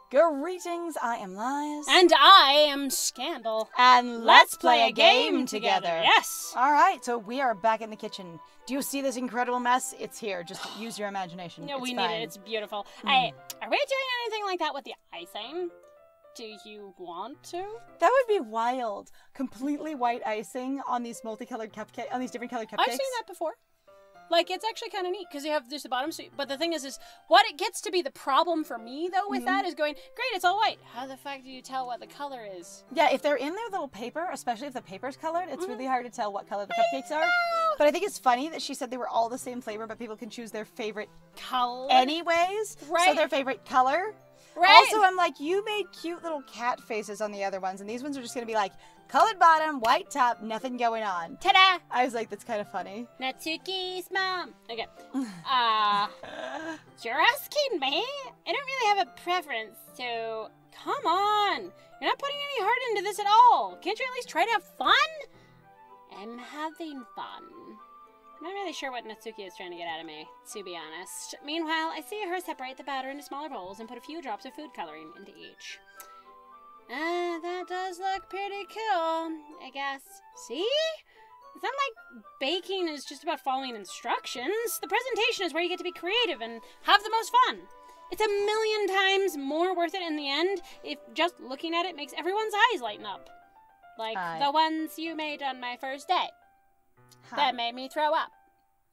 Greetings, I am Lies. And I am Scandal. And let's play a game together. Yes. Alright, so we are back in the kitchen. Do you see this incredible mess? It's here. Just use your imagination. No, we fine. need it. It's beautiful. Hey, are we doing anything like that with the icing? Do you want to? That would be wild. Completely white icing on these multicolored cupcakes, on these different colored cupcakes. I've seen that before. Like, it's actually kind of neat, because you have just the bottom, but the thing is what it gets to be the problem for me, though, with that is going, great, it's all white. How the fuck do you tell what the color is? Yeah, if they're in their little paper, especially if the paper's colored, it's really hard to tell what color the cupcakes are. But I think it's funny that she said they were all the same flavor, but people can choose their favorite color anyways. Right. So their favorite color. Right. Also, I'm like, you made cute little cat faces on the other ones, and these ones are just going to be like, colored bottom, white top, nothing going on. Ta-da! I was like, that's kind of funny. Natsuki's mom. Okay. You're asking me? I don't really have a preference, so come on. You're not putting any heart into this at all. Can't you at least try to have fun? I'm having fun. I'm not really sure what Natsuki is trying to get out of me, to be honest. Meanwhile, I see her separate the batter into smaller bowls and put a few drops of food coloring into each. That does look pretty cool, I guess. See? It's not like baking is just about following instructions. The presentation is where you get to be creative and have the most fun. It's 1,000,000 times more worth it in the end if just looking at it makes everyone's eyes lighten up. Like the ones you made on my first day. That made me throw up.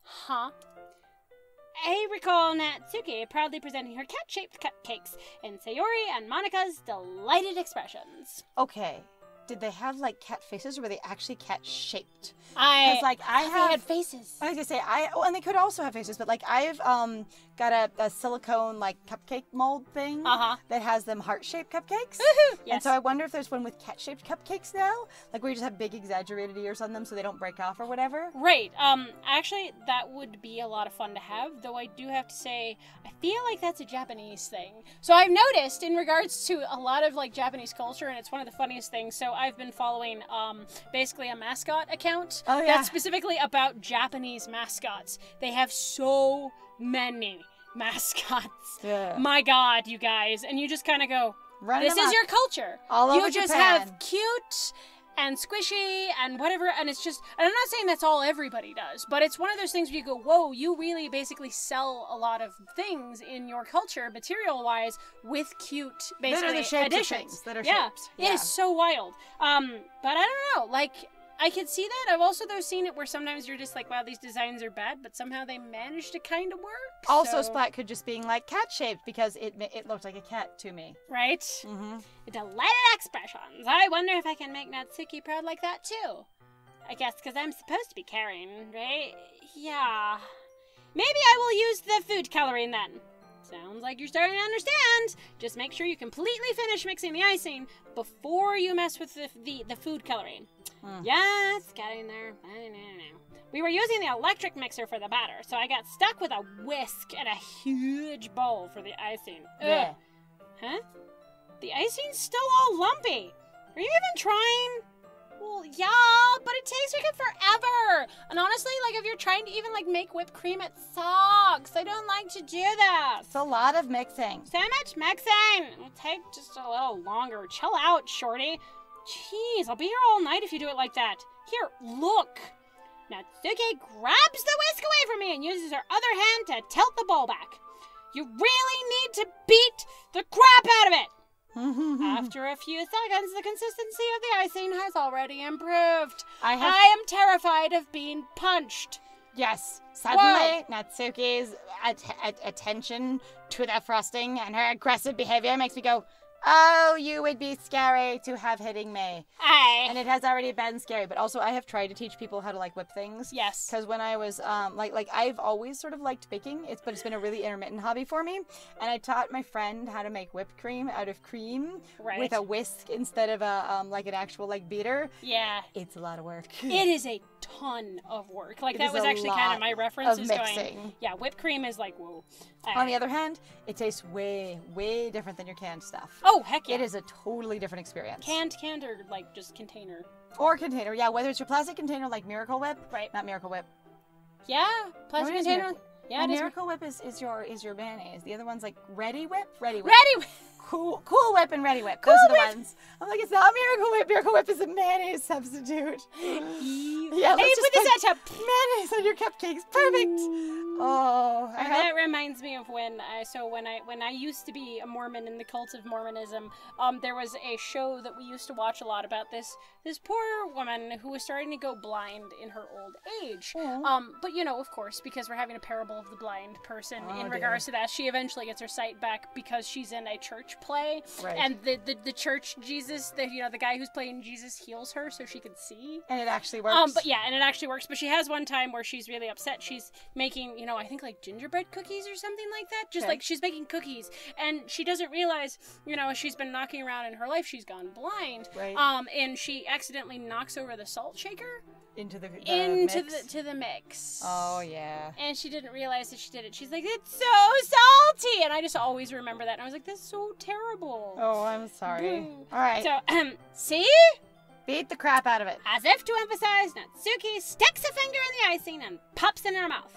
Huh? I recall Natsuki proudly presenting her cat-shaped cupcakes in Sayori and Monika's delighted expressions. Okay. Did they have, like, cat faces, or were they actually cat-shaped? I they had faces. I was gonna say, and they could also have faces, but, like, I've, got a silicone, like, cupcake mold thing that has them heart-shaped cupcakes. Woohoo! Yes. And so I wonder if there's one with cat-shaped cupcakes now? Like, where you just have big exaggerated ears on them so they don't break off or whatever? Right. Actually, that would be a lot of fun to have, though I do have to say, I feel like that's a Japanese thing. So I've noticed in regards to a lot of, like, Japanese culture, and it's one of the funniest things, so I've been following, basically a mascot account that's specifically about Japanese mascots. They have so many mascots. Yeah. My God, you guys. And you just kind of go, this is your culture. All over you just Japan. have cute and squishy and whatever, and it's just, and I'm not saying that's all everybody does, but it's one of those things where you go, whoa, you really basically sell a lot of things in your culture, material-wise, with cute, basically, additions. That are shaped. It is so wild. But I don't know, like, I could see that. I've also, though, seen it where sometimes you're just like, wow, these designs are bad, but somehow they manage to kind of work. Also, Splat could just being like cat-shaped because it looked like a cat to me. Right? Mm-hmm. Delighted expressions. I wonder if I can make Natsuki proud like that, too. I guess because I'm supposed to be carrying, right? Yeah. Maybe I will use the food coloring then. Sounds like you're starting to understand. Just make sure you completely finish mixing the icing before you mess with the food coloring. Yes, getting there. We were using the electric mixer for the batter, so I got stuck with a whisk and a huge bowl for the icing. Yeah. Huh? The icing's still all lumpy. Are you even trying? Well, yeah, but it takes freaking forever. And honestly, like, if you're trying to even, like, make whipped cream, it sucks. I don't like to do that. It's a lot of mixing. So much mixing. It'll take just a little longer. Chill out, shorty. Jeez, I'll be here all night if you do it like that. Here, look. Natsuki grabs the whisk away from me and uses her other hand to tilt the bowl back. You really need to beat the crap out of it. After a few seconds, the consistency of the icing has already improved. I am terrified of being punched. Yes. Suddenly, Natsuki's attention to the frosting and her aggressive behavior makes me go, oh, you would be scary to have hitting me. And it has already been scary, but also I have tried to teach people how to, like, whip things. Yes. Because when I was, like I've always sort of liked baking, but it's been a really intermittent hobby for me. And I taught my friend how to make whipped cream out of cream with a whisk instead of like, an actual, like, beater. Yeah. It's a lot of work. It is a ton of work. Like, that was actually kind of my reference is going, yeah, whipped cream is like, whoa. On the other hand, it tastes way, way different than your canned stuff. Oh, heck yeah. It is a totally different experience. Canned or, like, just container? Or container, yeah. Whether it's your plastic container like Miracle Whip. Right. Not Miracle Whip. Yeah, plastic container. Yeah, Miracle Whip is your mayonnaise. The other one's like Ready Whip? Ready Whip. Ready Whip. Cool Whip and Ready Whip. Those are the ones. I'm like, it's not Miracle Whip. Miracle Whip is a mayonnaise substitute. Yeah, let's just put mayonnaise on your cupcakes. Perfect. Oh, that reminds me of when I used to be a Mormon in the cult of Mormonism. There was a show that we used to watch a lot about this poor woman who was starting to go blind in her old age. But you know, of course, because we're having a parable of the blind person in regards to that, she eventually gets her sight back because she's in a church play, and the church Jesus, the guy who's playing Jesus heals her so she can see, and it actually works. But yeah, and it actually works. But she has one time where she's really upset. She's making, I think like gingerbread cookies or something like that. Just like she's making cookies, and she doesn't realize, she's been knocking around in her life. She's gone blind. Right. And she accidentally knocks over the salt shaker into the mix. Oh yeah. And she didn't realize that she did it. She's like, it's so salty, and I just always remember that. And I was like, that's so terrible. Oh, I'm sorry. All right. So, see? Beat the crap out of it. As if to emphasize, Natsuki sticks a finger in the icing and pops it in her mouth.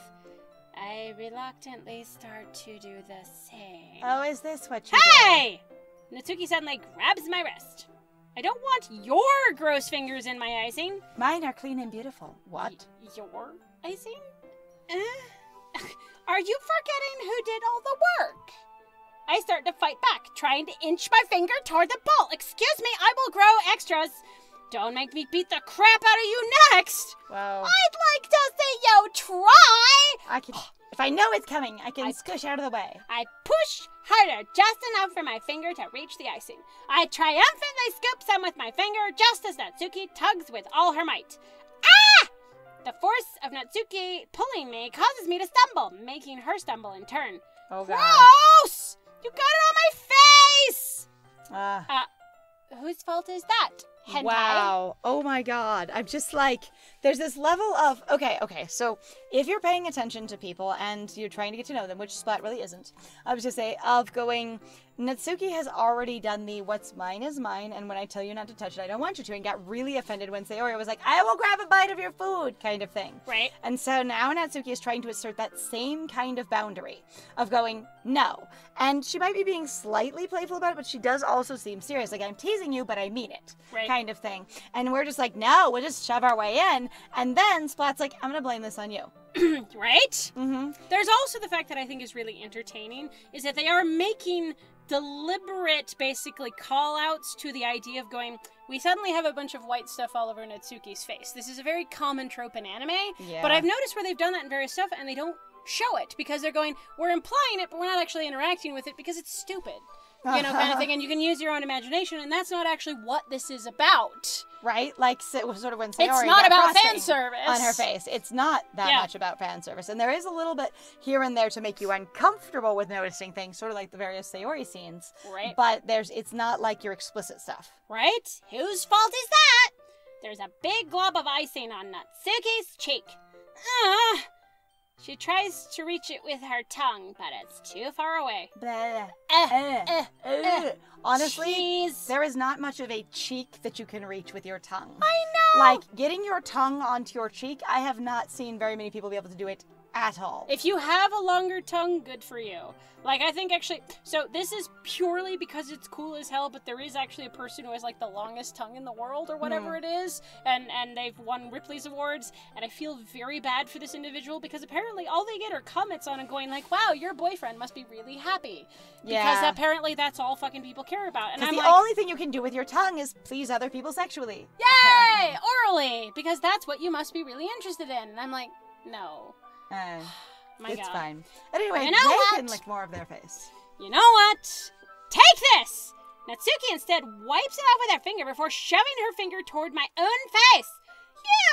I reluctantly start to do the same. Oh, is this what you Hey! Natsuki suddenly grabs my wrist. I don't want your gross fingers in my icing. Mine are clean and beautiful. What? Your icing? Are you forgetting who did all the work? I start to fight back, trying to inch my finger toward the bowl. Excuse me, I will grow extras. Don't make me beat the crap out of you next. Wow. I'd like to see you try. If I know it's coming, I can squish out of the way. I push harder, just enough for my finger to reach the icing. I triumphantly scoop some with my finger, just as Natsuki tugs with all her might. Ah! The force of Natsuki pulling me causes me to stumble, making her stumble in turn. Oh, God. Gross! You got it on my face! Whose fault is that? Hentai? Wow. Oh my God. I'm just like, there's this level of, okay. So if you're paying attention to people and you're trying to get to know them, which Splat really isn't, I was just say of going, Natsuki has already done the what's mine is mine, and when I tell you not to touch it, I don't want you to, and got really offended when Sayori was like, I will grab a bite of your food, kind of thing. Right. And so now Natsuki is trying to assert that same kind of boundary of going, no. And she might be being slightly playful about it, but she does also seem serious. Like, I'm teasing you, but I mean it. Right. Kind of thing. And we're just like, no, we'll just shove our way in. And then Splat's like, I'm going to blame this on you. Right? Mm-hmm. There's also the fact that I think is really entertaining is that they are making deliberate, basically, call-outs to the idea of going, we suddenly have a bunch of white stuff all over Natsuki's face. This is a very common trope in anime, but I've noticed where they've done that in various stuff, and they don't show it, because they're going, we're implying it, but we're not actually interacting with it, because it's stupid. Kind of thing, and you can use your own imagination, and that's not actually what this is about. Right? Like, sort of when Sayori it's not about frosting fan service on her face. It's not that much about fan service. And there is a little bit here and there to make you uncomfortable with noticing things, sort of like the various Sayori scenes. Right. But it's not like your explicit stuff. Right? Whose fault is that? There's a big glob of icing on Natsuki's cheek. She tries to reach it with her tongue, but it's too far away. Honestly, there is not much of a cheek that you can reach with your tongue. I know! Like, getting your tongue onto your cheek, I have not seen very many people be able to do it at all. If you have a longer tongue, good for you. Like, I think actually, so this is purely because it's cool as hell, but there is actually a person who has like the longest tongue in the world or whatever it is, and they've won Ripley's Awards, and I feel very bad for this individual because apparently all they get are comments on it going like, wow, your boyfriend must be really happy. Because apparently that's all fucking people care about. And I'm the like, only thing you can do with your tongue is please other people sexually. Yay! Orally! Because that's what you must be really interested in. And I'm like, no. It's fine. Anyway, you know they can lick more of their face. You know what? Take this! Natsuki instead wipes it off with her finger before shoving her finger toward my own face.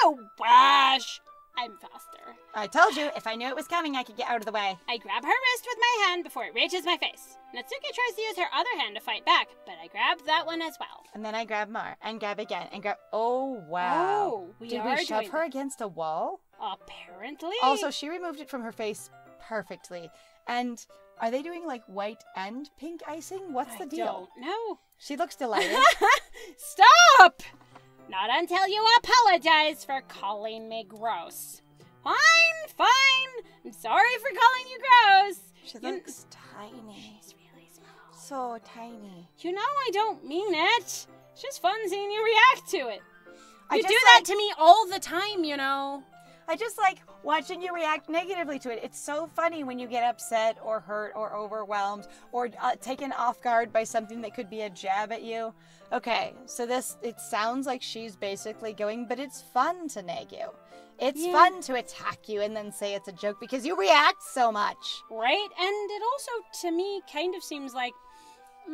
You wash! I'm faster. I told you, if I knew it was coming, I could get out of the way. I grab her wrist with my hand before it reaches my face. Natsuki tries to use her other hand to fight back, but I grab that one as well. And then I grab more, and grab again, and grab... Oh, wow. Oh, Did we shove her against a wall? Apparently. Also, she removed it from her face perfectly. And are they doing, like, white and pink icing? What's the deal? I don't know. She looks delighted. Stop! Not until you apologize for calling me gross. Fine. I'm sorry for calling you gross. She looks tiny. She's really small. so tiny. You know I don't mean it. It's just fun seeing you react to it. You do that to me all the time, you know. I just like watching you react negatively to it. It's so funny when you get upset or hurt or overwhelmed or taken off guard by something that could be a jab at you. Okay, so it sounds like she's basically going, but it's fun to nag you. It's fun to attack you and then say it's a joke because you react so much. Right? And it also, to me, kind of seems like,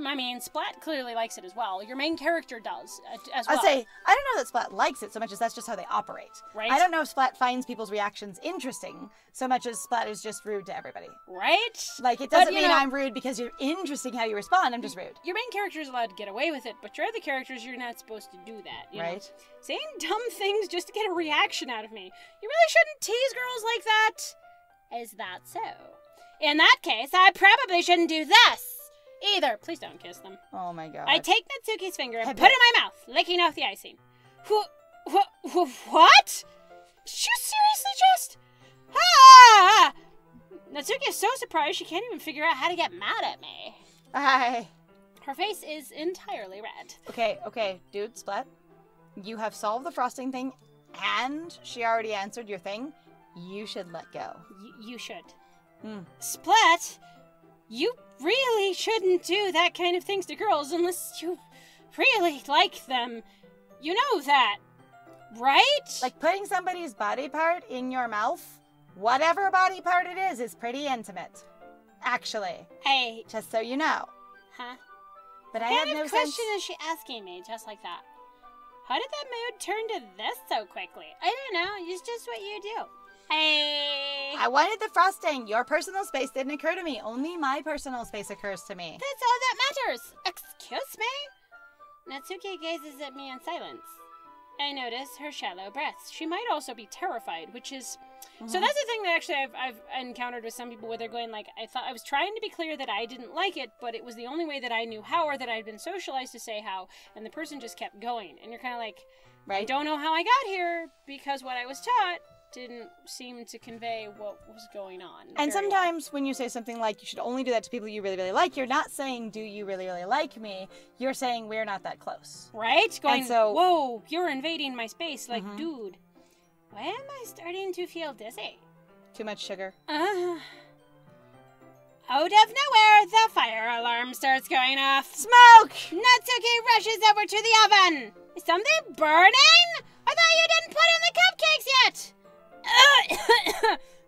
I mean, Splat clearly likes it as well. Your main character does as well. I'd say, I don't know that Splat likes it so much as that's just how they operate. Right? I don't know if Splat finds people's reactions interesting so much as Splat is just rude to everybody. Right? Like, it doesn't mean I'm rude because you're interesting how you respond. I'm just rude. Your main character is allowed to get away with it, but your other characters, you're not supposed to do that. You know? Saying dumb things just to get a reaction out of me. You really shouldn't tease girls like that. Is that so? In that case, I probably shouldn't do this. Either. Please don't kiss them. Oh my god. I take Natsuki's finger and put it in my mouth, licking off the icing. What? Did you seriously just... Ah! Natsuki is so surprised she can't even figure out how to get mad at me. Hi. Her face is entirely red. Okay, dude, Splat. You have solved the frosting thing, and she already answered your thing. You should let go. You should. Splat, you really shouldn't do that kind of things to girls unless you really like them. You know that, right? Like putting somebody's body part in your mouth, whatever body part it is pretty intimate. Actually. Hey. Just so you know. Huh? But I had no sense... What kind of question is she asking me just like that? How did that mood turn to this so quickly? I don't know. It's just what you do. Hey. I wanted the frosting. Your personal space didn't occur to me. Only my personal space occurs to me. That's all that matters. Excuse me? Natsuki gazes at me in silence. I notice her shallow breaths. She might also be terrified, which is... So that's the thing that actually I've encountered with some people where they're going like, I was trying to be clear that I didn't like it, but it was the only way that I knew how or that I'd been socialized to say how, and the person just kept going. And you're kind of like, I don't know how I got here because what I was taught didn't seem to convey what was going on. And sometimes when you say something like, you should only do that to people you really, really like, you're not saying, do you really, really like me? You're saying, we're not that close. Right? Going, whoa, you're invading my space. Like, dude, why am I starting to feel dizzy? Too much sugar. Out of nowhere, the fire alarm starts going off. Smoke! Natsuki rushes over to the oven. Is something burning? I thought you didn't put in the cupcakes yet.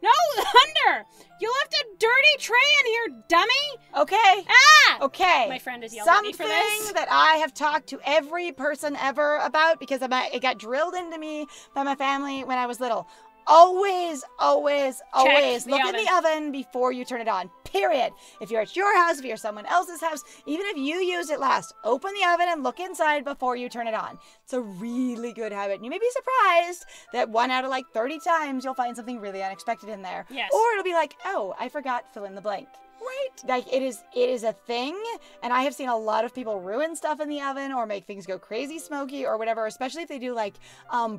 No, Thunder! You left a dirty tray in here, dummy! Okay. Ah! Okay. My friend is yelling at me for this. Something that I have talked to every person ever about because it got drilled into me by my family when I was little. Always look in the oven before you turn it on. Period. If you're at your house, if you're at someone else's house, even if you used it last, open the oven and look inside before you turn it on. It's a really good habit. And you may be surprised that 1 out of like 30 times you'll find something really unexpected in there. Yes. Or it'll be like, oh, I forgot, fill in the blank. Right. Like it is a thing, and I have seen a lot of people ruin stuff in the oven or make things go crazy smoky or whatever, especially if they do like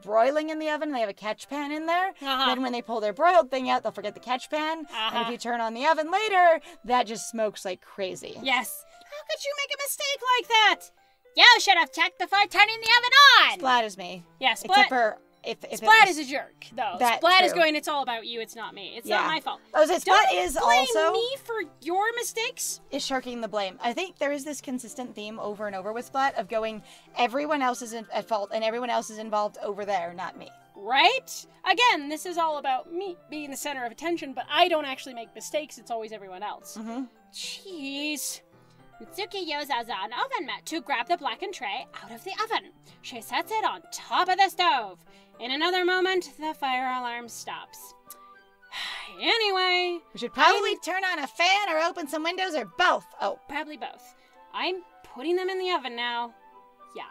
broiling in the oven and they have a catch pan in there. Then when they pull their broiled thing out, they'll forget the catch pan. And if you turn on the oven later, that just smokes like crazy. Yes. How could you make a mistake like that? You should have checked before turning the oven on. Splat is me. Yeah, Splat. Except for if Splat is a jerk, though. Splat true. is going, it's all about you, it's not me. It's not my fault. I was like, Splat is blame also me for your mistakes. Is shirking the blame. I think there is this consistent theme over and over with Splat of going, everyone else is at fault and everyone else is involved over there, not me. Right? Again, this is all about me being the center of attention, but I don't actually make mistakes. It's always everyone else. Jeez. Natsuki uses an oven mitt to grab the blackened tray out of the oven. She sets it on top of the stove. In another moment, the fire alarm stops. Anyway... We should probably turn on a fan or open some windows or both. Oh. Probably both. I'm putting them in the oven now. Yeah.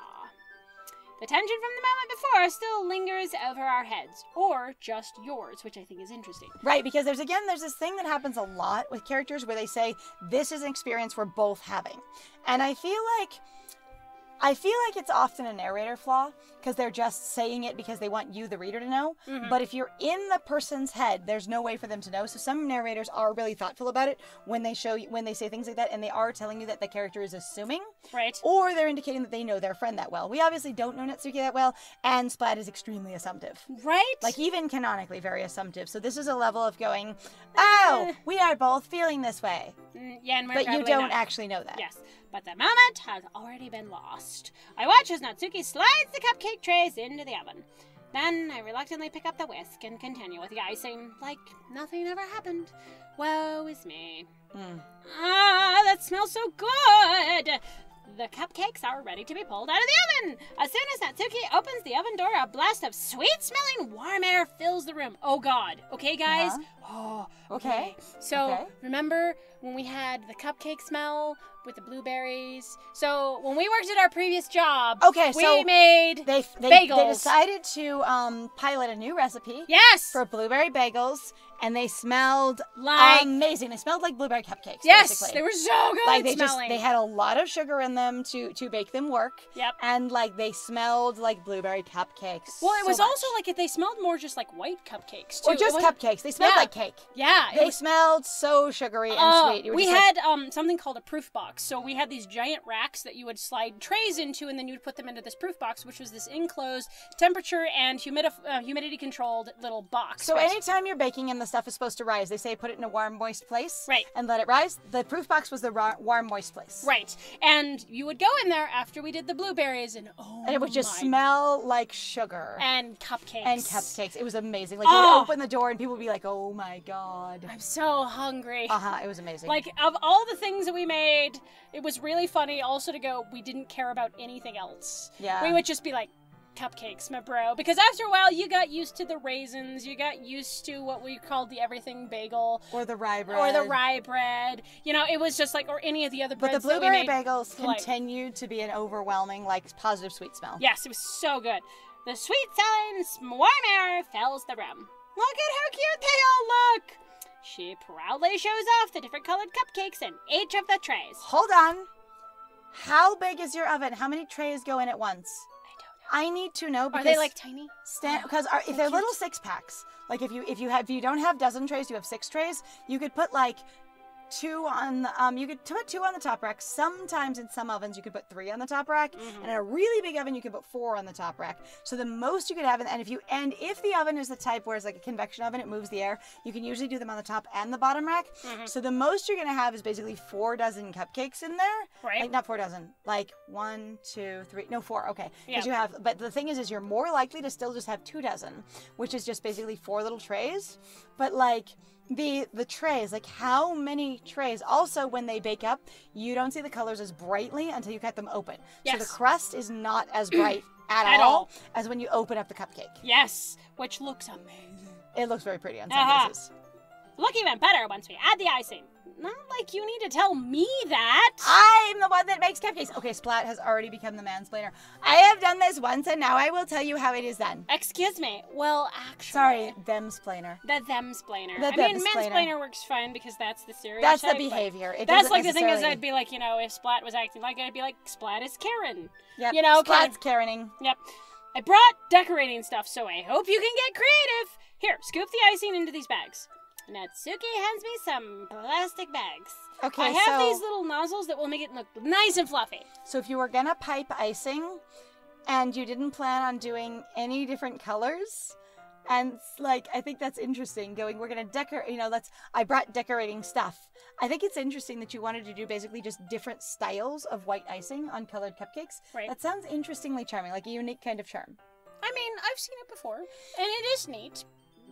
The tension from the moment before still lingers over our heads. Or just yours, which I think is interesting. Right, because there's this thing that happens a lot with characters where they say, this is an experience we're both having. And I feel like it's often a narrator flaw because they're just saying it because they want you, the reader, to know. But if you're in the person's head, there's no way for them to know. So some narrators are really thoughtful about it when they say things like that, and they are telling you that the character is assuming. Right. Or they're indicating that they know their friend that well. We obviously don't know Natsuki that well, and Splat is extremely assumptive. Right. Like, even canonically very assumptive. So this is a level of going, oh, we are both feeling this way. Yeah, and we're But you probably don't not. actually know that. Yes, but the moment has already been lost. I watch as Natsuki slides the cupcake trays into the oven. Then I reluctantly pick up the whisk and continue with the icing like nothing ever happened. Woe is me. Ah, that smells so good! The cupcakes are ready to be pulled out of the oven. As soon as Natsuki opens the oven door, a blast of sweet-smelling warm air fills the room. Oh, God. Okay, guys? Oh, okay. So, remember when we had the cupcake smell with the blueberries? So, when we worked at our previous job, we made bagels. They decided to pilot a new recipe. Yes! For blueberry bagels, and they smelled amazing. They smelled like blueberry cupcakes, basically. They were so good like smelling. They had a lot of sugar in them to make them work. Yep. And like they smelled like blueberry cupcakes. Well, it was also like they smelled more just like white cupcakes too. Or just cupcakes. They smelled like cake. Yeah. They smelled so sugary and sweet. We had something called a proof box. So we had these giant racks that you would slide trays into, and then you would put them into this proof box, which was this enclosed temperature and humidity controlled little box. So anytime you're baking and the stuff is supposed to rise, they say put it in a warm, moist place. Right. And let it rise. The proof box was the warm, moist place. Right. And you would go in there after we did the blueberries, and it would just smell like sugar. And cupcakes. It was amazing. Like, you'd open the door and people would be like, oh my God. I'm so hungry. It was amazing. Like, of all the things that we made, it was really funny also to go, we didn't care about anything else. Yeah. We would just be like, cupcakes, my bro. Because after a while, you got used to the raisins, you got used to what we called the everything bagel. Or the rye bread. You know, it was just like, or any of the other breads. But the blueberry bagels continued to be an overwhelming, like, positive sweet smell. Yes, it was so good. The sweet-smelling warm air fills the room. Look at how cute they all look! She proudly shows off the different colored cupcakes in each of the trays. Hold on. How big is your oven? How many trays go in at once? I need to know because are they like tiny? Because if they're little 6-packs, like if you don't have dozen trays, you have 6 trays. You could put like 2 on the you could put 2 on the top rack. Sometimes in some ovens you could put 3 on the top rack, and in a really big oven you could put 4 on the top rack. So the most you could have, and if the oven is the type where it's like a convection oven, it moves the air. You can usually do them on the top and the bottom rack. So the most you're gonna have is basically 4 dozen cupcakes in there. Right. Like not 4 dozen, like 1, 2, 3, no 4. Okay. Because Yeah. but the thing is you're more likely to still just have 2 dozen, which is just basically 4 little trays. But like. The trays, like how many trays? Also, when they bake up, you don't see the colors as brightly until you cut them open. Yes. So the crust is not as bright at all as when you open up the cupcake. Yes, which looks amazing. It looks very pretty on some cases. Look even better once we add the icing. Not like you need to tell me that. I'm the one that makes cupcakes. Okay, Splat has already become the mansplainer. I have done this once, and now I will tell you how it is done. Excuse me. Well, actually... Sorry, Themsplainer. The Themsplainer. The mansplainer works fine because that's the stereotype. That's the behavior. That's like the thing is I'd be like, you know, if Splat was acting like it, I'd be like, Splat is Karen. Yep, you know, Splat's Karening. Yep. I brought decorating stuff, so I hope you can get creative. Here, scoop the icing into these bags. Natsuki hands me some plastic bags. Okay, I have these little nozzles that will make it look nice and fluffy. So if you were gonna pipe icing, and you didn't plan on doing any different colors, and like I think that's interesting. We're gonna decorate. You know, I brought decorating stuff. I think it's interesting that you wanted to do basically just different styles of white icing on colored cupcakes. Right. That sounds interestingly charming, like a unique kind of charm. I mean, I've seen it before, and it is neat.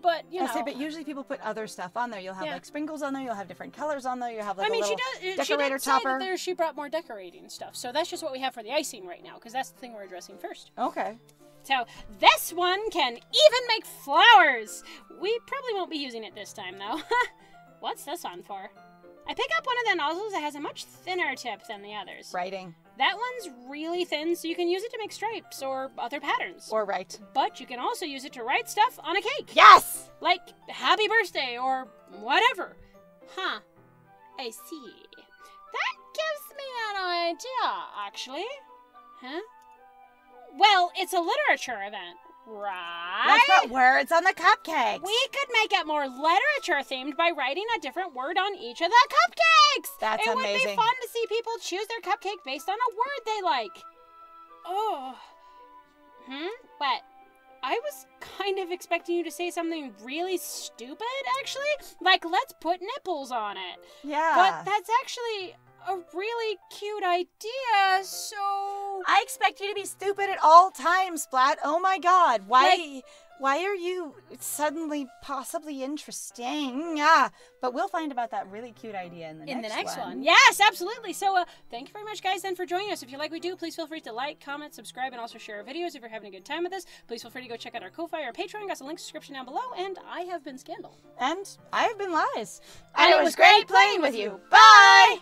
But, you know. But usually people put other stuff on there. You'll have, like, sprinkles on there. You'll have different colors on there. You'll have, like, a little decorator topper. Say that she brought more decorating stuff. So that's just what we have for the icing right now, because that's the thing we're addressing first. Okay. So this one can even make flowers. We probably won't be using it this time, though. What's this on for? I pick up one of the nozzles that has a much thinner tip than the others. Writing. That one's really thin, so you can use it to make stripes or other patterns. Or write. But you can also use it to write stuff on a cake. Yes! Like, happy birthday or whatever. Huh. I see. That gives me an idea, actually. Huh? Well, it's a literature event, right? Let's put words on the cupcakes. We could make it more literature-themed by writing a different word on each of the cupcakes. That's amazing. It would be fun to see people choose their cupcake based on a word they like. Oh. What? I was kind of expecting you to say something really stupid, actually. Like, let's put nipples on it. Yeah. But that's actually a really cute idea, so... I expect you to be stupid at all times, Splat. Oh my god. Why are you suddenly possibly interesting? But we'll find about that really cute idea in the next one. Yes, absolutely. So thank you very much, guys, then, for joining us. If you like what we do, please feel free to like, comment, subscribe, and also share our videos. If you're having a good time with this, please feel free to go check out our Ko-Fi or Patreon. Got some links in the description down below. And I have been Scandal. And I have been Lies. And it was great playing with you. Bye!